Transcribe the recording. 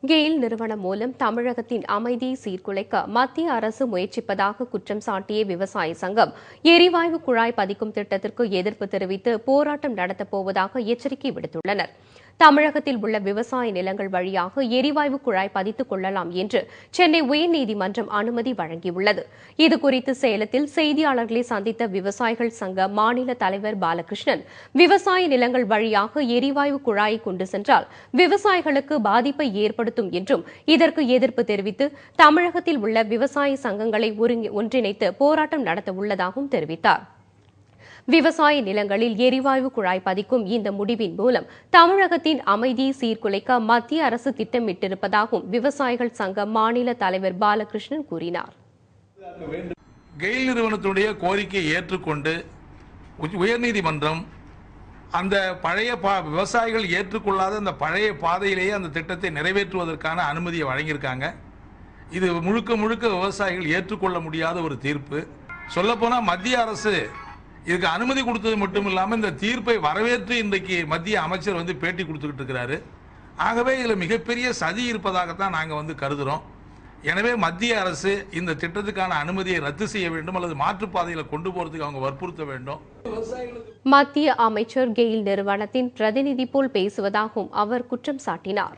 கெயில் நிறுவனம் மூலம் தமிழகத்தின் அமைதியை சீர்குலைக்க மத்திய அரசு முயற்சிப்பதாக குற்றம் சாட்டிய விவசாய சங்கம் எரிவாயு குழாய் பதிக்கும் திட்டத்திற்கு எதிர்ப்பு தெரிவித்து போராட்டம் நடத்தப்போவதாக எச்சரிக்கை விடுத்துள்ளனர். தமிழகத்தில் உள்ள விவசாய நிலங்கள் வழியாக எரிவாயு குழாய் பதித்துக் கொள்ளலாம் என்று சென்னை உயர்நீதிமன்றம் அனுமதி வழங்கியுள்ளது. இதுகுறித்து சேலத்தில் செய்தியாளர்களை சந்தித்த விவசாயிகள் சங்க மாநில தலைவர் பாலகிருஷ்ணன், விவசாய நிலங்கள் வழியாக எரிவாயு குழாயை கொண்டு சென்றால் விவசாயிகளுக்கு பாதிப்பை ஏற்படுத்தும் என்றும் இதற்கு எதிர்ப்பு தெரிவித்து தமிழகத்தில் உள்ள விவசாய சங்கங்களை ஒன்றிணைத்து போராட்டம் நடத்த உள்ளதாகவும் தெரிவித்தார். விவசாய நிலங்களில் எரிவாயு குழாய் பதிக்கும் இந்த முடிவின் மூலம் தமிழகத்தின் அமைதியை சீர்குலைக்க மத்திய அரசு திட்டமிட்டிருப்பதாகவும் விவசாயிகள் சங்க மாநில தலைவர் பாலகிருஷ்ணன் கூறினார். கெயில் நிறுவனத்துடைய கோரிக்கையை ஏற்றுக்கொண்டு உயர்நீதிமன்றம் அந்த பழைய விவசாயிகள் ஏற்றுக்கொள்ளாத அந்த பழைய பாதையிலேயே அந்த திட்டத்தை நிறைவேற்றுவதற்கான அனுமதியை வழங்கியிருக்காங்க. இது முழுக்க முழுக்க விவசாயிகள் ஏற்றுக்கொள்ள முடியாத ஒரு தீர்ப்பு. சொல்லப்போனால் மத்திய அரசு இதுக்கு அனுமதி கொடுத்தது மட்டும் இல்லாமல் இந்த தீர்ப்பை வரவேற்று இன்றைக்கு மத்திய அமைச்சர் பேட்டி கொடுத்துக்கிட்டு இருக்கிறாரு. ஆகவே இதில் மிகப்பெரிய சதி இருப்பதாகத்தான் நாங்கள் கருதுகிறோம். எனவே மத்திய அரசு இந்த திட்டத்துக்கான அனுமதியை ரத்து செய்ய வேண்டும் அல்லது மாற்றுப்பாதையில் கொண்டு போறதுக்கு அவங்க வற்புறுத்த வேண்டும். மத்திய அமைச்சர் கெயில் நிறுவனத்தின் பிரதிநிதி போல் பேசுவதாகவும் அவர் குற்றம் சாட்டினார்.